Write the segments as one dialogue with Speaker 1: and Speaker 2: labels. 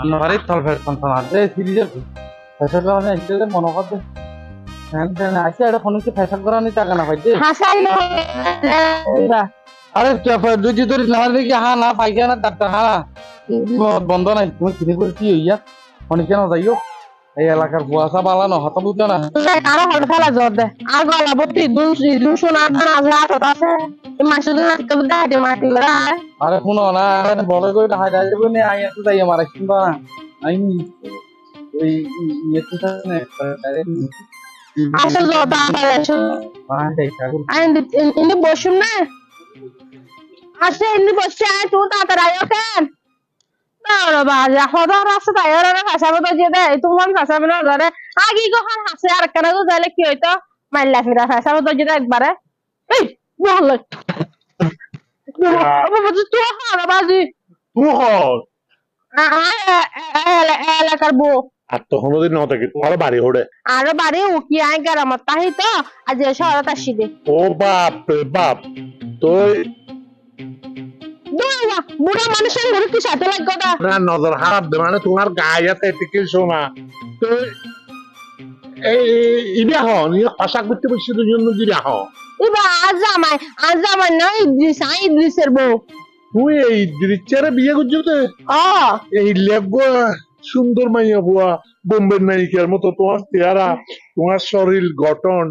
Speaker 1: Anwari tol version sana de series fashion kora ne ikte mono korde and aise ada phone ke fashion kora ni taka na bhai de
Speaker 2: হাসাই
Speaker 1: আরে যদি তোর না হলে কি হ্যাঁ না পাইখানা ডাক্তার হ্যাঁ বন্ধ নাই তুমি কিনে করে কি হইয়া অনেক কেন যাইও এই এলাকার কুয়াশা বালানো হতা বুঝছো না
Speaker 2: আরো হল ফেলা জোর দে আর গলা ভর্তি দুন শোনা আছে হাতত আছে মাসে দিন আজকে দাঁড়ে মাটি করা
Speaker 1: আরে শুনো না বড় করে হাই দাই দেবো নে আই এত যাই আমার কিংবা আই ওই ইয়েতে না
Speaker 2: আসল জোর আছে ইনি বসুন না আসে ইনি বসে আয় তুই তাড়াতাড়ি আয় কেন না বাজা হদা রাস্তা তাই আর ভাষা বলতে যে দে তোমার ভাষা বলে ধরে আগে কখন হাসে আর কেন তো যাইলে কি হইতো মাইলা ফিরা ভাষা বলতে যে একবারে এই ভালো বাবা বুঝি তুই হারা বাজি
Speaker 3: তুই হল
Speaker 2: এলাকার বউ
Speaker 3: আর তো কোনোদিন না থাকে তোমার বাড়ি হড়ে
Speaker 2: আর বাড়ি উকি আয় গ্রামত তাই তো আজ শহরত আসি দে
Speaker 3: ও বাপ রে বাপ তুই
Speaker 2: বুড়া মানুষের ঘরে কি সাথে লাগবে না
Speaker 3: না নজর হারাপ দে মানে তোমার গায়াতে টিকিল শোনা তুই এই ইবে হন ইয়ে পোশাক বিক্রি করছিস জন্য দিরা হ
Speaker 2: এবার আজ আমার না ইদ্রিসের বউ
Speaker 3: তুই এই দৃশ্যের বিয়ে করছিস এই লেগো সুন্দর মাইয়া বুয়া বোম্বের নায়িকার মতো তোমার চেহারা তোমার শরীর গঠন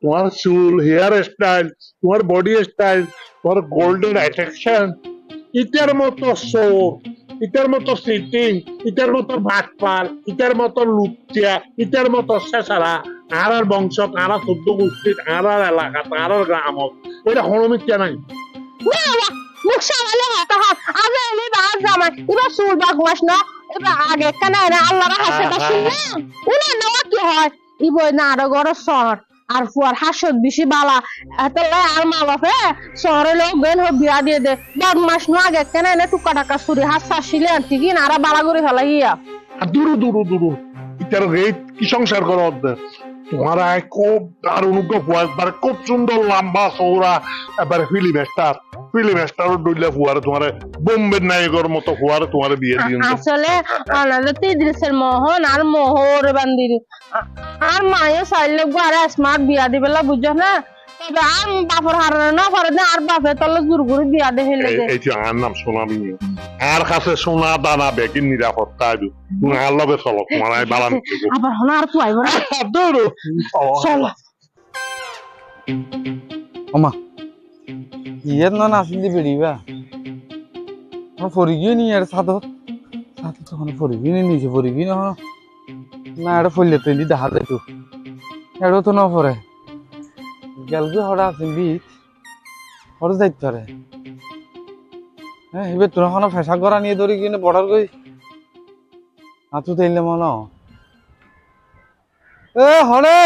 Speaker 3: তোমার চুল হেয়ার স্টাইল তোমার বডি স্টাইল তোমার গোল্ডেন অ্যাট্রাকশন ইটার মতো সোর ইটার মতো সিটিং ইটার মতো ভাটপাল ইটার মতো লুচ্চা ইটার মতো শেষারা আর বংশ কারা 14 গোষ্ঠীর আর এলাকা আর গ্রামত এটা হরমিকা নাই
Speaker 2: মুখ সামলে হাতে হাত আজ এনে বাজ জামাই এবার সুর বাগওয়াস না এবার আগে কেন না আল্লাহর হাতে বসে না উনি নেওয়া কি হয় ইবই না আর গড় শহর আর ফুয়ার হাসত বেশি বালা তাহলে আর মা বাপে শহরে লোক বেন হো বিয়া দিয়ে দে বদমাস না আগে কেন না টুকা টাকা সুরি হাত শাসিলে আনতি কি না আর বালা করে ফেলাইয়া
Speaker 3: দূরু দূরু দূরু ইটার রেট কি সংসার করো তোমার খুব দারুণ একবার খুব সুন্দর লম্বা চৌড়া এবারে ফিল্ম স্টার ডুইলে ফুয়ারে তোমার বোম্বের নায়কের মতো ফুয়ারে তোমার বিয়ে দিয়ে
Speaker 2: আসলে আলাদা ইদ্রিসের মোহন আর মোহর বান্দির আর মায়ে চাইলে আর স্মার্ট বিয়া দিবেলা বুঝছ না তবে আর বাপর হারানো না করে না আর বাপে তলে জোর করে বিয়া দে ফেলে দে
Speaker 3: এই যে আর নাম সোনালি আর কাছে সোনা দানা বেকিন নিরাপত্তা আইবো তুমি আর লবে চলো তোমার আই বালান
Speaker 2: আবার হনা আর তুই আইব না
Speaker 3: দৌড়ো
Speaker 2: চলো
Speaker 1: ওমা ইয়ের না আসিন্দি বেরিবা ফরিগিয়ে নি আর সাদত তো ফরিগি নিছে ফরিগি না না এটা ফলে তো দেখা যায় তো এড়ো তো না পরে গেলগে হড়া আছেন বিচ হড় যাইতে পারে হ্যাঁ এবার তোর এখন ফেসা করা নিয়ে ধরি কিনে বর্ডার কই আতু তাইলে মন এ হড়ে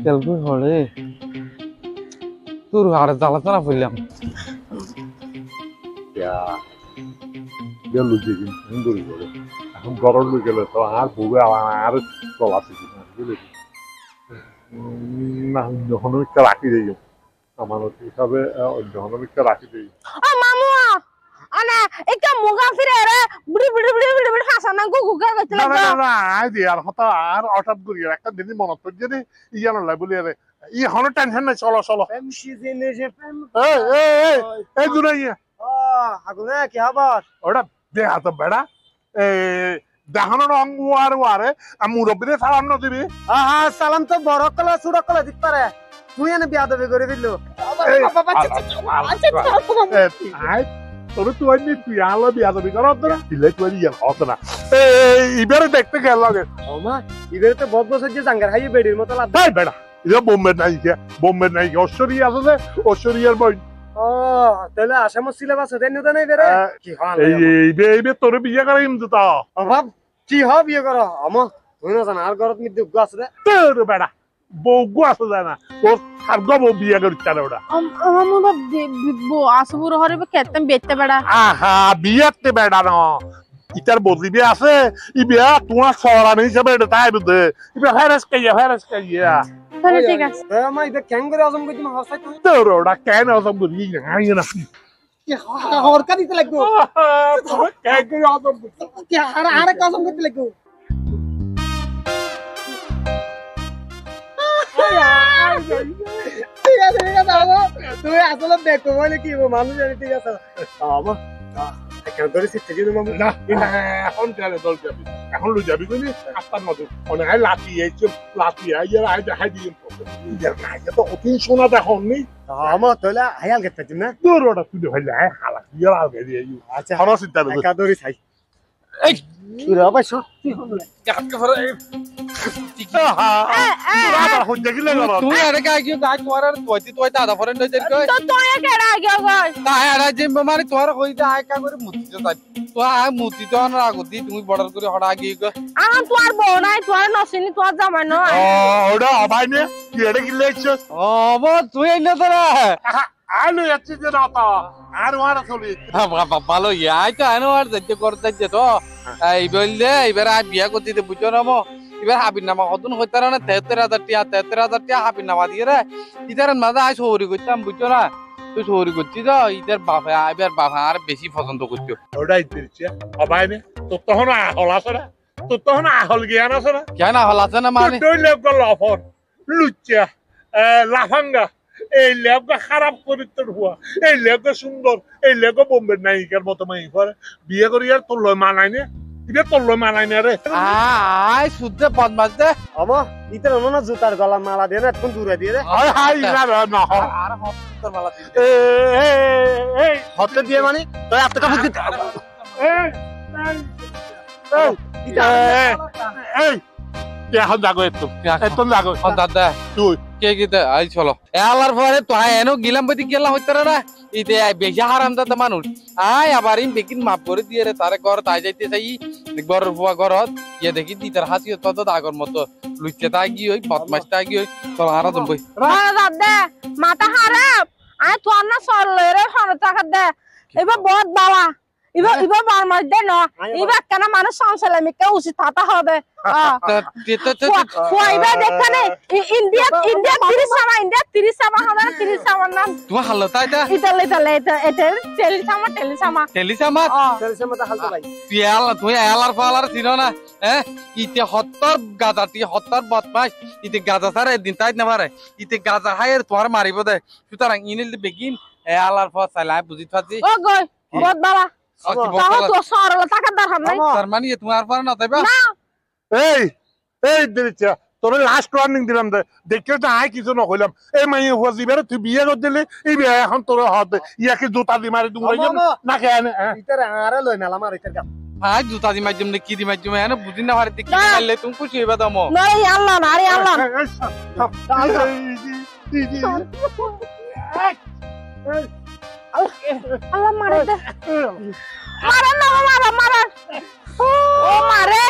Speaker 1: গেলগে হড়ে তোর আর জ্বালাতে না পড়লাম
Speaker 3: গেল যে সুন্দরী করে এখন গরম হয়ে গেলে তো আর ভুগে আর চল আছে না হনুমিকটা রাখি দিই আমার হিসাবে হনুমিকটা রাখি দিই
Speaker 2: মামু আনা একটা মুগা ফিরে রে বুড়ি বুড়ি বুড়ি বুড়ি বুড়ি হাসানা গুগা গেছিল
Speaker 3: না না আই দি আর হতা আর হঠাৎ করি একটা দিন মনে পড়ছে যে ইয়ানো লাই বলি আরে ই হন টেনশন নাই চলো চলো
Speaker 4: এমসি দিনে যে প্রেম
Speaker 3: এই দুরাইয়া
Speaker 4: আগুনে কি খবর
Speaker 3: ওটা দেহা তো বেড়া দেখানো রং ওয়ারে আমি মুরব্বীরে সালাম না দিবি
Speaker 4: সালাম তো বড় কলা ছোট কলা দিতে পারে তুই এনে বিয়া দেবে করে দিল
Speaker 3: তোরে তুই নি তুই আলো বিয়া দেবি কর না দিলে তুই ইয়া হতো না ইবারে দেখতে গেল লাগে
Speaker 4: ওমা ইবারে তো বহুত বছর যে জাঙ্গার হাই বেডির মতো লাগ
Speaker 3: তাই বেড়া এটা বোম্বের নায়িকা ঐশ্বরিয়া আছে যে ঐশ্বরিয়ার বই
Speaker 4: তাহলে আসামত সিলেবাস হতে নিতে নাই বেরে কি হয়
Speaker 3: এই তোরে বিয়ে করে ইমতো তা
Speaker 4: বাপ কি হয় বিয়ে করো আমা তুই না জানা আর ঘরত মি দুগ্গ আছে রে
Speaker 3: তোর বেড়া বউগু আছে জানা তোর আর গো বিয়ে করতে না ওটা
Speaker 2: মামু বো আসবুর হরে কেতম বেতে বড়া
Speaker 3: আহা বিয়েতে বেড়া না ইতার বদলিবে আছে ই বিয়া তোমার সরানি হিসাবে এটা তাই বুঝে ইবে হেরাস কাইয়া
Speaker 2: তাহলে ঠিক আছে
Speaker 4: মা ইবে ক্যাং করে আজম কই তুমি হাসাই তুমি
Speaker 3: তোর ওটা কেন আজম করি না
Speaker 4: হরকা দিতে লাগবো
Speaker 3: কেক করে অদম
Speaker 4: কি আরে কসম করতে লাগবো ঠিক আছে বাবা তুমি আসলে দেখো বলে কি মানুষ জানি ঠিক আছে বাবা কেন ধরে শিখতে দিন মামু
Speaker 3: না এখন কেন দল যাবি এখন লই যাবি কইনি আস্তার মতো অনেক লাঠি এইছে লাঠি আইয়া আই দেখাই দিম তো অতি সোনা দেখুন নি
Speaker 4: আমার তাহলে হায়াল গেতে দিন না
Speaker 3: দূর ওটা তুই হইলে হালা ইয়া আগে দিয়ে
Speaker 4: আচ্ছা
Speaker 3: খারাপ চিন্তা করবে
Speaker 4: একা ধরে চাই
Speaker 1: এই
Speaker 4: তুই রাবা সব
Speaker 1: কাকে ফরে
Speaker 3: আবার হইতে গেলে না
Speaker 1: তুই আরে কাকে গাছ মারার তুই দাদা ফরেন দই দেন কই
Speaker 2: তো তোয় কেডা আগে গয়
Speaker 1: তা আরে যে মানে তোর কই দা আয় কা করে মুতি তো তাই তো আ মুতি তো না আগতি তুমি বর্ডার করে হড়া গি গো
Speaker 2: আহান তোর বউ নাই তোর নসিনি তোর জামাই নয়
Speaker 3: ওটা অবাই নে কি এটা কি লেখছস
Speaker 1: ও বো তুই এনে তো রে
Speaker 3: আলু যাচ্ছে যে না তো আর ওরা চলি
Speaker 1: ভালো ইয়াই তো আনো আর দেখতে করতে যে তো এই বললে এবার আর বিয়া করতে দে বুঝছো না মো এবার হাবির নামা কতন হইতার না 73000 টাকা হাবির নামা দিয়ে রে ইতার মাঝে আই সৌরি করতাম বুঝছো না তুই সৌরি করছি তো ইতার বাপে এবার বাবা আর বেশি পছন্দ করছো
Speaker 3: ওটাই দিচ্ছে অবাই নে তো তখন আহল আছে না তো তখন আহল জ্ঞান আছে না
Speaker 1: কেন হল আছে না মানে
Speaker 3: তুই লেগ লফর লুচ্চা লাফাঙ্গা এই লেগা খারাপ চরিত্রের হুয়া এই লেগা সুন্দর এই লেগা বোম্বের নায়িকার মতো মাই করে বিয়ে করি আর তোর লয় মানাই নে এটা তোর লয় মানাই নে রে
Speaker 1: আই শুদ্ধ বদমাস দে
Speaker 4: আমা ইতার না জুতার গলা মালা দিয়ে না এখন দূরে দিয়ে দে
Speaker 3: হাই হাই না না
Speaker 1: আর হত্তর মালা দিল
Speaker 3: এই
Speaker 4: হতে দিয়ে মানে তুই এতটা বুদ্ধি
Speaker 3: এই এখন যাগো একটু একটু যাগো
Speaker 1: দাদা
Speaker 3: তুই
Speaker 1: কে গিতে আই চলো এলার পরে তো এনো গিলাম বদি গেলা হইতারা না ইতে বেশি হারাম দাদা মানুষ আই আবার ইন বেকিন মাপ করে দিয়ে রে তারে ঘর তাই যাইতে চাই ঘর বুয়া ঘরত ইয়ে দেখি দিতার হাসি তত আগর মতো লুইতে তাই কি ওই বদমাস তাই কি ওই চল হারা দম বই
Speaker 2: আরে দাদা মাথা খারাপ আয় তোর না সরলে রে হন টাকা দে এবার বহুত বালা এবার বারমাস দে না এবার কেন মানুষ সংসারে কে উচিত থাকা হবে এবার দেখনে ইন্ডিয়া 30 সামা হবে 30 সামা নাম
Speaker 1: তোমার হালো তাই তা
Speaker 2: ইতালে এটা টেলিসামা
Speaker 1: টেলিসামা
Speaker 4: চলছে মত হালতো ভাই
Speaker 1: তুই এলার ফালার ছিল না হ্যাঁ ইতে হত্তর গাজাটি হত্তর বদমাস ইতে গাজা সারে দিন তাই না পারে ইতে গাজা হায়ের তোমার মারিব দে সুতরাং ইনিল বেগিন এলার ফা চালাই বুঝি থাকি
Speaker 2: ও গয় বহুত বালা তাও তো সরল টাকা দরকার নাই
Speaker 1: তার মানে তোমার পারে না তাইবা
Speaker 3: এই এই দিচ্ছা তোর লাস্ট ওয়ার্নিং দিলাম দেখতে তো আয় কিছু না কইলাম এই মাই হুয়াজিবার তুই বিয়ে করে দিলি এই বিয়ে এখন তোর হাতে ইয়াকে জুতা দি মারি দুই না কেন
Speaker 4: ইতার আরে লই মেলা মার ইতার কাম
Speaker 1: আজ জুতা দি মাধ্যম নে কি দি মাধ্যম এনে বুঝিন না পারে কি মারলে তুমি খুশি হইবা দমো
Speaker 2: নাই আল্লাহ না আরে আল্লাহ আল্লাহ মারে দে মারে না মারে ও মারে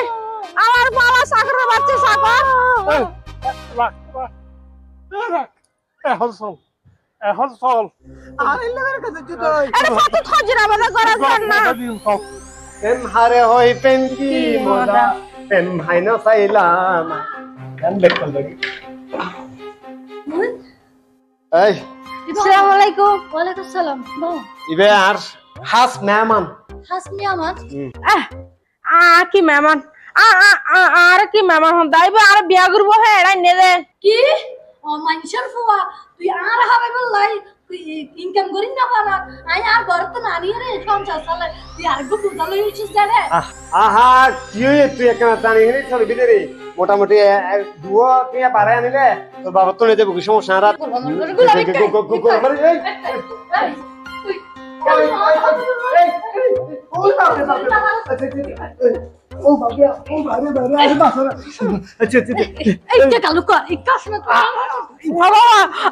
Speaker 2: আমার বাবা সাগরের বাচ্চা সাগর
Speaker 3: এখন চল
Speaker 4: আরে লাগের কাছে জুতো
Speaker 2: আরে কত খজরা বলে করার জন্য
Speaker 4: এম হারে হই পেন্টি মোদা এম হাইনা সাইলাম গান দেখল লাগি এই
Speaker 5: আসসালামু আলাইকুম ওয়ালাইকুম সালাম
Speaker 4: ইবে আর হাস মেহমান
Speaker 5: হাসমি আমার
Speaker 2: কি মেহমান আর কি মেহমান হন দাইবে আর বিয়া করব হে এরাই নে দে
Speaker 5: কি ও মানুষের ফুয়া তুই আর হবে বললাই তুই ইনকাম করি না পারা আই আর ঘরতে না নিয়ে রে সংসার চালে তুই আর গো বুঝালো ইউছিস জানে
Speaker 4: আহা কি হই তুই একনা জানি নি চল বিদেরি মোটামুটি দুও পিয়া বাড়ায় আনিলে তোর বাবা তো নেতে কি সমস্যা রাত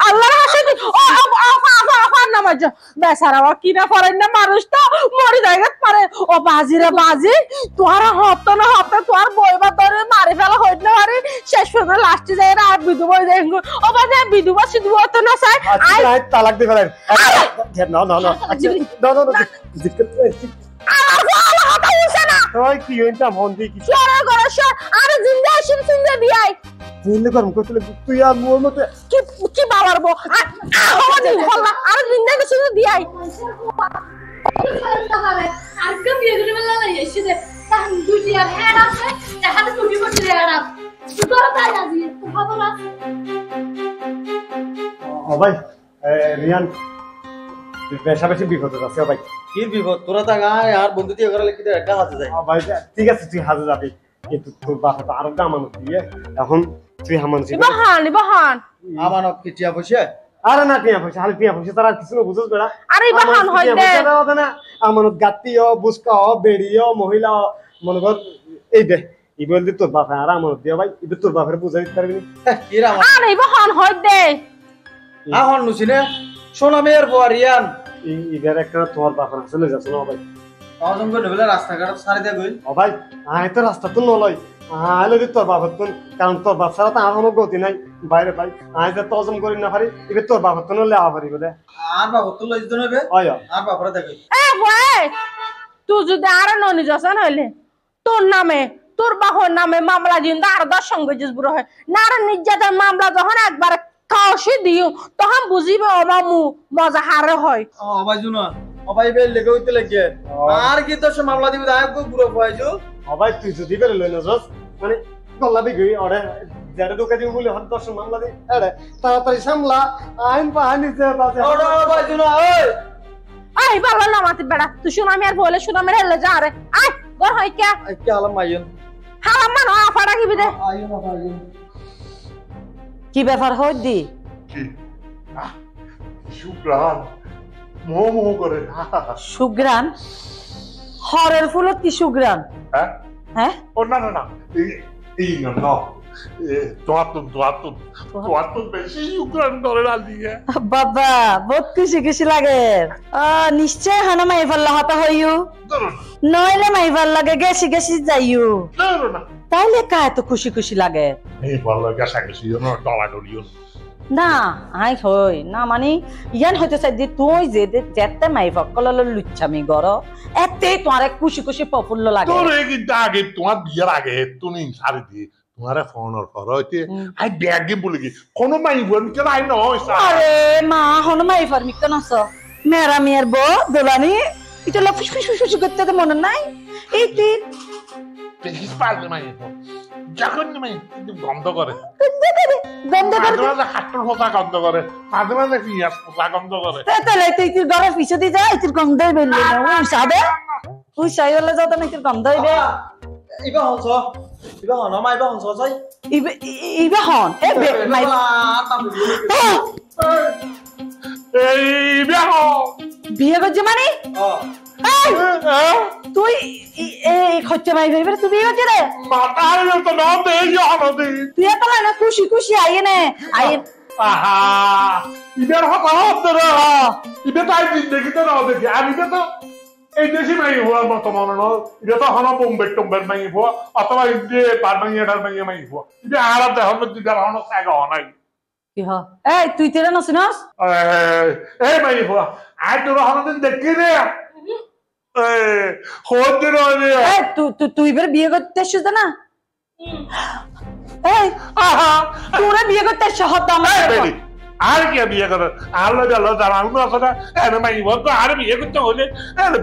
Speaker 2: আল্লাহর হাসি নামাজ বেচারা কি না পারেন না মানুষ তো মরি জায়গা পারে ও বাজি রে বাজি তোর হত না হত তোর বইবা ধরে মারি ফেলা হইত না পারে শেষ পর্যন্ত লাস্টে যায় আর বিধবা দেখ ও বাজে বিধবা সিধবা তো না চাই
Speaker 4: আই তালাক দি ফেলেন না না না কি হইতা মন দি কি
Speaker 2: আরে জিন্দা আসিন জিন্দা দিয়াই
Speaker 4: তুই এলে করম কইতে তুই আর মোর মতে
Speaker 2: কি কি বাবার বউ আমাদের হল্লা আর জিন্দা কিছু দিয়াই
Speaker 5: আর কেউ বিয়ে করে মেলা এসে দে তাহলে দুটি আর হ্যাঁ আছে তাহলে দুটি বছর হ্যাঁ আছে তুই তোরা তাই আজি তুই খবর আছে
Speaker 4: ও ভাই রিয়ান বেশা বেশি বিপদ আছে ভাই
Speaker 6: কি বিপদ তোরা তা গায় আর বন্ধু দিয়ে ঘরে লিখে একটা হাতে যায়
Speaker 4: ভাই ঠিক আছে তুই হাজে যাবি কিন্তু তোর বাপা তো আরো আমানত দিয়ে এখন তুই হামান
Speaker 2: ইবাহান
Speaker 6: আমানত কি টিয়া বসে
Speaker 4: আরে না টিয়া পয়সা হালে টিয়া পয়সা তারা কিছু বুঝছ বেড়া
Speaker 2: আরে ইবাহান হয় দে
Speaker 4: না আমানত গাতিও বুসকাও বেড়িও মহিলা মনে কর এই দে ই বলদি তোর বাপা আর আমানত দিয়ে ভাই এটা তোর বাপের বুঝাই দিতে পারবি
Speaker 6: কি রে আমার
Speaker 2: আরে ইবাহান হয় দে
Speaker 6: আহন নুছিনে সোনা মেয়ের বউ রিয়ান
Speaker 4: ইগার একটা তোমার বাপের চলে যাচ্ছ না ভাই
Speaker 6: আওয়াজ করে বলে রাস্তাঘাট সারি দে গই
Speaker 4: ও ভাই আয় তো রাস্তা তো নলয় আইলে দি তোর বাপের তো কারণ তোর বাপ ছাড়া তো আর কোনো গতি নাই বাইরে ভাই আয় যে তজম করি না পারি এবার তোর বাপের তো নলে আবার বলে
Speaker 6: আর বাবা তো লইজ নেবে
Speaker 4: অয়
Speaker 6: আর বাপরা দেখে
Speaker 2: এ ভাই তুই যদি আর ননি যাসন হইলে তোর নামে তোর বাহর নামে মামলা দিন আর 10 সঙ্গে জিসবুর হয় না আর নির্যাতন মামলা যখন একবার খাওসি দিও তখন বুঝিবে ও মামু মজা হারে হয়
Speaker 6: অবাই জুনা অবাই বেল লেগে হইতে লাগে আর কি তো সে মামলা দিবি দায়ক পুরো পাইছো
Speaker 4: ও ভাই তুই যদি বেরে লই না জস মানে গল্লা বি গই ওরে যারে ঢোকা দিব বলে হন 10 মামলা দি আরে তাড়াতাড়ি সামলা আইন পাহানি যে বাজে
Speaker 6: ওরে অবাই জুনা ওই
Speaker 2: আই বাবা না মাতি বেড়া তুই শুনা আমি আর বলে শুনা মেরে হেলে যা রে আই গর হয় কে
Speaker 6: কি আলাম মাইয়ন
Speaker 2: হালাম মান আফাড়া কি বিদে
Speaker 6: আইও না পাইয়ন
Speaker 7: কি ব্যাপার হইদি
Speaker 3: কি সুগ্রাম মোহ মোহ করে
Speaker 7: সুগ্রান হরের ফুলত কি সুগ্রান
Speaker 3: হ্যাঁ
Speaker 7: হ্যাঁ
Speaker 3: ও না না না এই না না তোমার তো বেশি সুগ্রাম করে না দিয়ে
Speaker 7: বাবা বহুত খুশি খুশি লাগে নিশ্চয় হানা মাই ফাল্লা হতা হইউ নইলে মাই ভাল লাগে গেছি গেছি যাইউ
Speaker 3: না
Speaker 7: তাইলে কা এত খুশি খুশি লাগে
Speaker 3: এই ভালো গেছা গেছি ডলা ডলিও
Speaker 7: না আই হই না মানে ইয়ান হইতে চাই যে তুই যে যেতে মাই ফকল লুচ্ছামি গর এতে তোমার খুশি খুশি প্রফুল্ল লাগে
Speaker 3: তোর কিন্তু আগে তোমার বিয়ের আগে তুমি সারি দিয়ে তোমার ফোনের পর হইতে আই ব্যাগে বলে কি কোনো মাই বোন কে নাই নয়
Speaker 7: আরে মা হন মাই ফার্মিক তো নাস মেরা মিয়ার বো দোলানি এটা লা ফুস ফুস ফুস করতে তো মনে নাই এই তিন
Speaker 3: দেখিস পারবে মাই যখন মাই গন্ধ করে
Speaker 7: গন্ধ করে
Speaker 3: মাঝে মাঝে হাট্টুর ফোঁটা গন্ধ করে মাঝে মাঝে পিঁয়াজ ফোঁটা গন্ধ করে
Speaker 7: তাহলে তুই তোর ঘরের পিছে দিয়ে যা তোর গন্ধ বেরলে না ওই সাদে ওই সাইলে যাও না তোর গন্ধ হইবে
Speaker 6: ইবা হনছ ইবা হন মাই ইবা হনছ চাই
Speaker 7: ইবে হন এ মাই
Speaker 3: এই বিয়াহ
Speaker 7: বিয়ে করছে মানে তুই এই খরচা মাই ভাই তুই বিয়ে করছে রে
Speaker 3: মাতার তো না দেই হনদি
Speaker 7: তুই এত না খুশি খুশি আইয়ে নে আইয়ে
Speaker 3: আহা ইবের হতা হতে রে ইবে তাই জিন্দগিতে না দেখি আমি তো এই দেশি মাই হওয়ার মতো মনে নয় এটা তো হন বোম্বে টোম্বের মাই হওয়া অথবা ইন্ডিয়া বারবাঙ্গিয়াটার মাই হওয়া এটা আর দেহ মধ্যে যারা হন সাগা হনাই
Speaker 7: কি হ এই তুই তেরা নছিনস
Speaker 3: এই মাই হওয়া আই তোর হনদিন দেখি রে হতে রে
Speaker 7: এই তুই বের বিয়ে করতে এসছিস না এই
Speaker 3: আহা
Speaker 7: তোরা বিয়ে করতে এসছ হত আমার
Speaker 3: আর কি বিয়ে করে আল্লাহ আল্লাহ যারা আমি আসলে এর মাই বলতো আর বিয়ে করতে হলে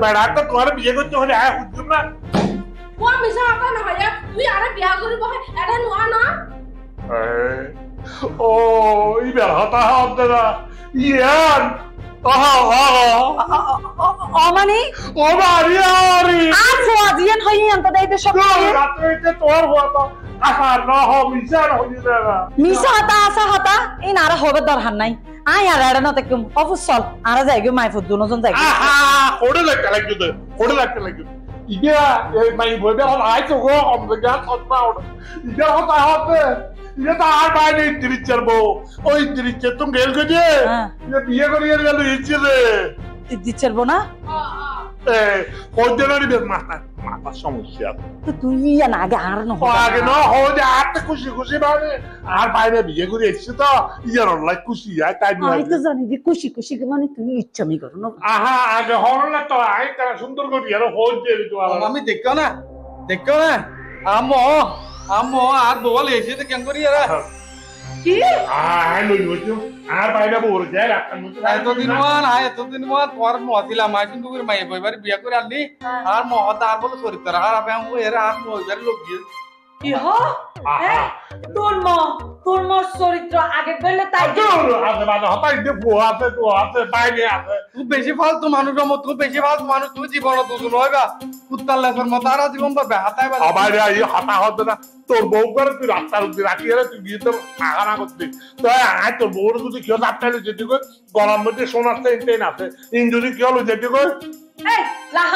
Speaker 3: বেড়া তো তোমার বিয়ে করতে হলে আর হুজুর না
Speaker 2: কোন মিছা কথা না ভাইয়া তুই আরে বিয়া করিব এটা নোয়া না
Speaker 3: ও ইবের হতা হতে না ইয়ান
Speaker 7: মানে
Speaker 3: ও বাড়ি আরি
Speaker 7: আর ফোয়াজিয়ান হই আনতে দেইতে সব
Speaker 3: রাত্রিতে তোর হতো আহা না হ মিজান হই না
Speaker 7: মিছা হতা আসা হতা এই নারা হবে দরকার নাই আই আর এড়া না দেখুম অবশ্যই আর যাইগো মাই ফুদ দুজন যাইগো
Speaker 3: আহা ওড়ে লাগতে লাগবে ওড়ে লাগতে লাগবে ইগা এই মাই বইবে হল আইতো গো অম গা সত্তা ওড় ইগা হতা হতে ইগা তো আর বাইরে তিরিচার বউ ওই তিরিচার তুমি গেল গজে ইগা বিয়ে করিয়ে গেল ইচ্ছে রে
Speaker 7: দিচ্ছর বোনা
Speaker 3: এ কোজনারি বের মাথা মাথা সমস্যা
Speaker 7: তো তুই না আগে আর না
Speaker 3: আগে না হো যে আর তো খুশি খুশি মানে আর বাইরে বিয়ে করে এসেছে তো ইয়ার অনলাইন খুশি আর তাই
Speaker 7: আমি তো জানি যে খুশি খুশি মানে তুই ইচ্ছামি করো না
Speaker 3: আহা আগে হল না তো আই তারা সুন্দর করে আর হো যে
Speaker 6: আমি দেখো না আমো
Speaker 1: আম্মু আর বল এসে তো কেন করি এরা
Speaker 7: কি
Speaker 3: আয় লই হইছো আর বাইরে বড় যায় রাস্তার মধ্যে
Speaker 1: এতদিন মান তোর মহিলা মাই কিন্তু মাই বইবার বিয়া করে আনলি আর মহত আর বলে চরিত্র আর আমি এরা আর মহিলার লোক গিয়ে
Speaker 7: কি হ তোর মা চরিত্র আগে বললে তাই
Speaker 3: আছে মানে হতাই দে বউ আছে তো আছে বাইরে আছে
Speaker 1: তুই বেশি ফালতু মানুষ মত তুই বেশি ফালতু মানুষ তুই জীবন দুজন হইবা কুত্তার লেসর মত আর জীবন পাবে হাতায় বা
Speaker 3: বাইরে এই হতা হতে না তোর বউ করে তুই রাস্তার উপরে রাখি রে তুই গিয়ে তোর আগানা করতে তো আয় তোর বউর যদি কেউ রাস্তায় যেতে কই গরম মধ্যে সোনাতে ইনটেন আছে ইন যদি কেউ যেতে কই
Speaker 7: এই লাহ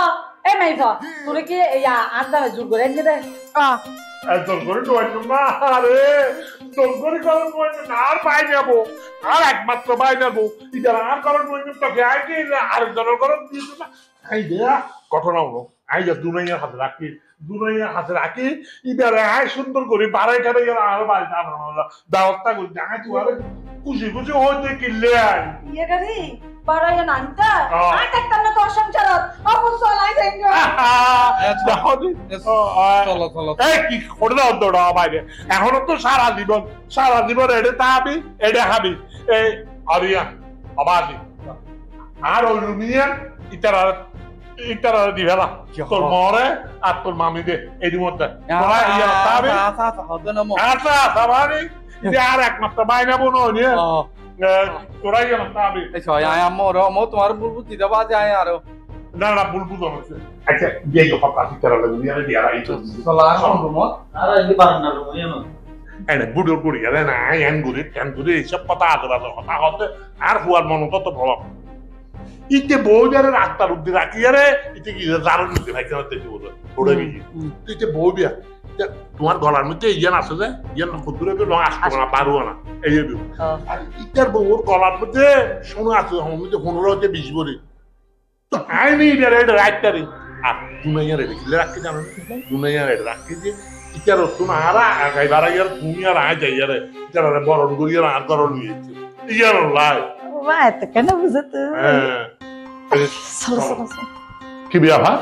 Speaker 7: এই মাইফা তোরে কি ইয়া আন্দামে জুর করে এনে দে
Speaker 3: তোর করে ডোয়াইছো না আরে তোর করে কারণ ডোয়াইছো না আর পাই যাবো আর একমাত্র পাই যাবো ইদার আর কারণ ডোয়াইছো তোকে আই কি আরেকজনের কারণ দিয়েছো না আই দেয়া ঘটনা হলো আই যা দুনাইয়ার হাতে রাখি দুনাইয়ার হাতে রাখি ইদার আই সুন্দর করে বাড়াই কাটে গেল আর বাড়িতে আমরা ব্যবস্থা করি জানাই তুই আর খুশি খুশি হইতে কিনলে আই
Speaker 7: ইয়ে গাড়ি বাড়াইয়া নানটা আর দেখতাম না তোর সংসারত অবশ্য চলাই যাই
Speaker 1: চলো চলো
Speaker 3: এই কি করে দাও দৌড়া বাইরে এখনো তো সারা জীবন এডে তাবি এডে হাবি এই আরিয়া আবাদি আর ওই রুমিয়া ইতারা দিবেলা তোর মরে আর তোর মামি দে এই মধ্যে তোরা ইয়া তাবি আচ্ছা তাবারি যে আর একমাত্র বাইনা বোন নিয়ে তোরা ইয়া তাবি
Speaker 1: এই ছয় আয় আম্মু মো তোমার বুলবুল দিতে বাজে আয় আরো
Speaker 3: না বুলবুল আছে আচ্ছা যে কথা ইতারা লাগি আর দিয়া রাই তো
Speaker 1: চলো আর রুমত
Speaker 6: আর এই বারান্দা রুম ইয়ানো
Speaker 3: এনে বুড়ো বুড়ি আরে না আইন গুড়ি এইসব কথা আদরা কথা হতে আর হুয়ার মন কত প্রভাব ইতে বউ যারে রাস্তার উদ্দি রাখি আরে ইতে কি জারুর মধ্যে ভাইতে হতে বলে ওড়ে গিয়ে তুই তে বউ বিয়া তোমার গলার মধ্যে ইয়ান আছে যে ইয়ান কতদূরে তো লং আসতো না পারো না এই যে আর ইতার বউর গলার মধ্যে শোনো আছে মধ্যে 15 হতে 20 বড়ি তো আইনি এটা রাইটারি আর দুনাইয়া রে কি রাখতে জানো দুনাইয়া রে রাখতে যে ইতার তোমারা গাইবার ইয়ার তুমি আর আয় যাই রে ইতার বরণ করিয়া আর করণ নিয়েছে ইয়ার লাই
Speaker 7: বাবা এত কেন বুঝত
Speaker 3: কি বিয়া ভা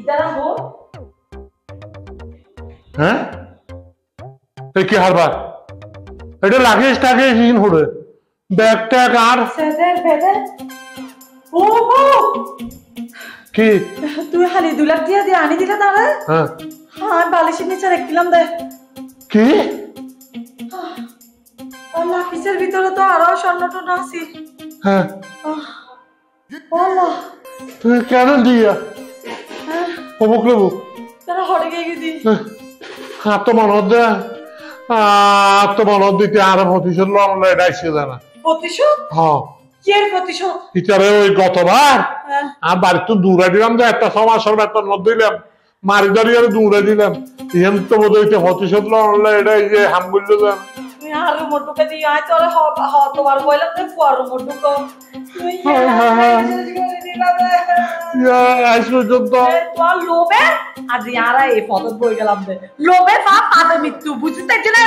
Speaker 7: ইতারা গো
Speaker 3: হ্যাঁ এই কি হারবার এটা লাগেজ টাগেজ ইন হড়ে ব্যাগ ট্যাগ আর
Speaker 7: সেদের ফেদে ও
Speaker 3: কি
Speaker 7: তুই হালি 2 লাখ দিয়ে আনি দিলা তারে
Speaker 3: হ্যাঁ
Speaker 7: হ্যাঁ বালিশের নিচে রাখলাম দে
Speaker 3: কি
Speaker 7: আল্লাহ কিসের ভিতরে তো আরো স্বর্ণটনা আছে
Speaker 3: হ্যাঁ
Speaker 7: আল্লাহ
Speaker 3: তুই কেন দিয়া অবুক লেবু
Speaker 7: তারা হড়ে গিয়ে গেছি
Speaker 3: আত্মমানব দিতে আর প্রতিশোধ লড়লে এটাই সে জানা
Speaker 7: প্রতিশোধ
Speaker 3: হ্যাঁ
Speaker 7: কি এর প্রতিশোধ
Speaker 3: ইটারে ওই গতবার আর বাড়ি তো দূরে দিলাম যে একটা সমাজের বেতন দিলাম মারি দাঁড়িয়ে দূরে দিলাম ইহান তো বোধ হইতে প্রতিশোধ লড়লে এটাই যে হাম বললো জান
Speaker 7: তুই আর মোটুকে দিয়ে আয় তোরে তোমার বইলাম যে ফুয়ার মোটুকো তুই
Speaker 3: আজ পর্যন্ত
Speaker 7: তোর লোভে আজ ইয়ারা এই পদক বই গেলাম দে লোভে পা পাদে মৃত্যু বুঝতে চাইছি না